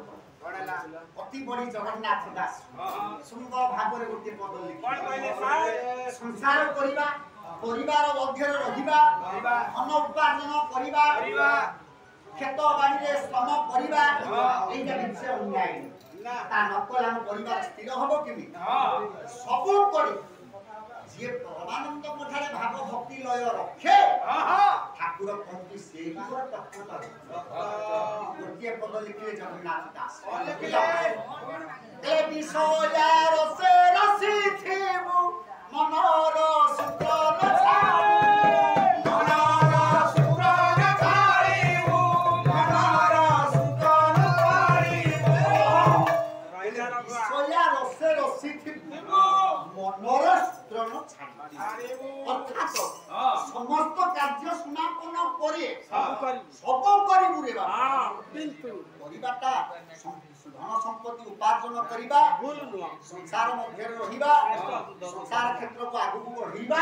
अति बड़ी जगन्नाथ दास सुंदर भागरे गोटे पद लिखि संसार करिबा परिवार मध्य रहिबा धन उपार्जन करिबा खेत बाड़ी रे श्रम करिबा एटा विषय उन्नाई ता नकल हम परिवार स्थिर हबो केमि सब करी जे परमानंद मठारे भाव भक्ति लय रखे ठाकुर कहती से ही तत्वता गोटे पद लिखिले जगन्नाथ दास ए विषया रसे रसी थिमु मनोर सुतन समस्त कार्य समापन करे सब करिबु रे बाबा किंतु परिबाटा धन संपत्ति उपार्जन करिबा संसार मध्य रहिबा संसार क्षेत्र को आगु बढ़िबा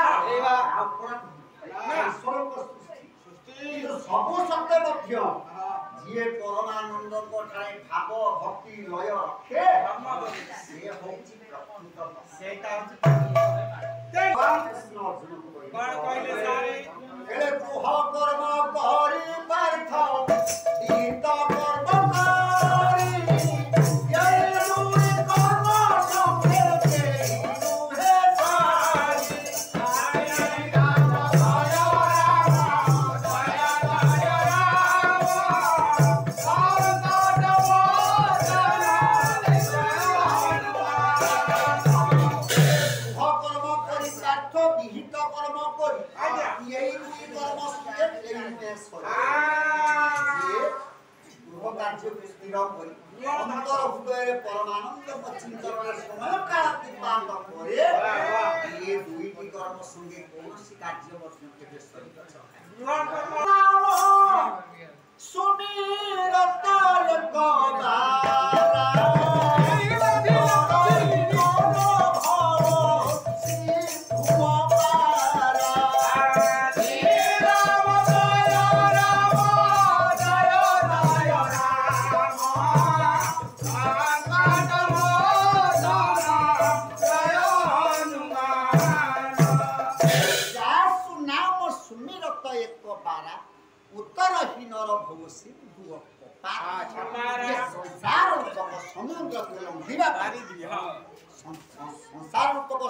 ईश्वर को सृष्टि सब सत्य मध्य जिए परमानंद को ठाए भाव भक्ति लय रखे से होची प्रकृत सेटा कृष्ण अर्जुन को कहले सारे एले दुह कर्म करि पार्थ दीत कर्म करि गृह कार्य स्थिर करी अंतर हृदय परमानंद चिंतन समय काल अतिक्रांत करे ये दुईटी कर्म संगे कौनसी कार्य केबे सरित सुमिरत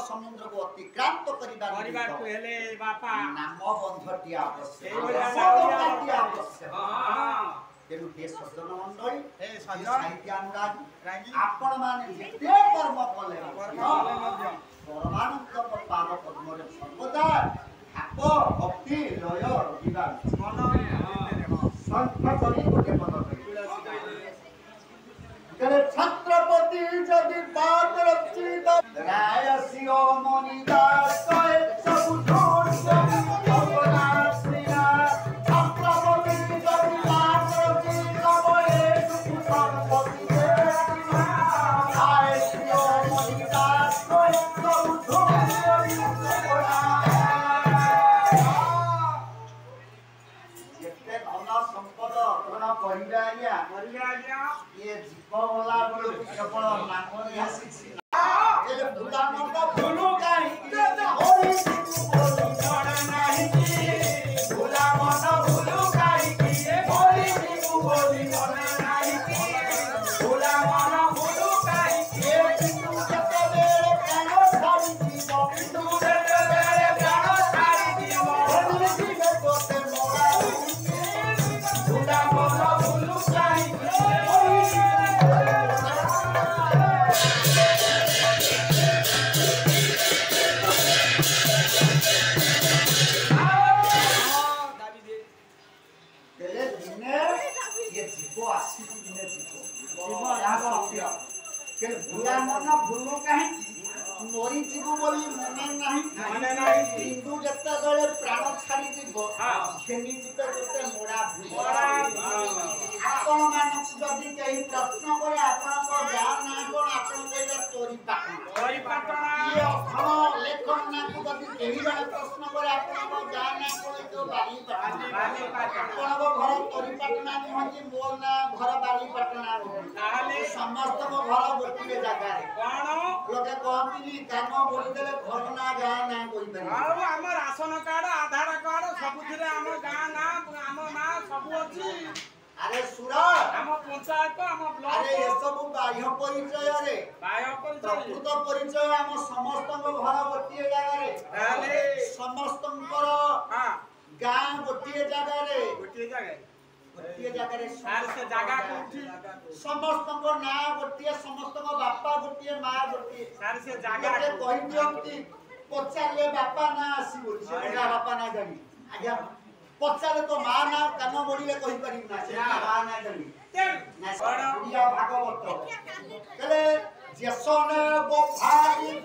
समुद्र को अतिक्रांत नाम बंधटी आवश्यक तेणु हे सज्जन मंडली साहित्य अनुरागी आपण माने जेते कर्म कले परमानंद पाद पद्म सर्वदा आप भक्ति लय रहिबा संत करी गोटे पद करे छत्रपति जदि बात रचित रायसी ओ मणिदास कहे सब छोड़ अपना श्रीना छत्रपति जदि बात रचित बोले संपत्ति दे रायसी ओ मणिदास कहे सब छोड़ जेते धन संपद ग्रहण करिया ये जीवला बोलो केवल नाम रे आसी ए भूला मत भूलू काहे होई बोली जड़ा नाही की भूला मत भूलू काहे की होई बोली जड़ा नाही की भूला मन भूलू काहे की तू जते बेरे कानो छाड़ी जीव तू जते बेरे कानो छाड़ी जीव होली जीव कोते मोरा भूला मन भूलू काहे भूला मन भूलू कहीं मोरी जीव बोली मने नाही हिंदू जत्ता गले प्राण छाड़ी जीव खेनी जीव जते मोड़ा आपण मानक जदि कहीं प्रश्न करे आपण को ज्ञान ना कोन आपण कहला तोरी पाटना ये अखर लेखन ना को जदि कहीं जने प्रश्न करे आपण को ज्ञान ना कोन तो बाली पाटना आपण को घर तोरी पाटना नहीं मोर ना घर बाली पाटना ताले समस्त को घर गोटिए जगह रे कोन लोके कहती कान बोली देले घर ना गां ना कोई पारे आरो हमर राशन कार्ड आधार कार्ड सब थिरे हमर गां ना हमर ना सब अछि अरे सुरा हम पंचायत हम ब्लॉक अरे ये सब बाह्य परिचय रे प्रकृत परिचय हम समस्त घर गोटिए जगह रे ताले समस्त हां गां गोटिए जगह रे गोटिए जगह रे सार से जगह कोठी समस्त को ना गोटिए समस्त को बापा गोटिए मां गोटिए सार से जगह के कहि दियंती पचाले बापा ना आसी बोली से बापा ना जानी आज्ञा पचाले तो मां ना कान बोलीले कहि पारि ना से मां ना जानी ना बुढ़िया भागवत कले जेसन बो भागी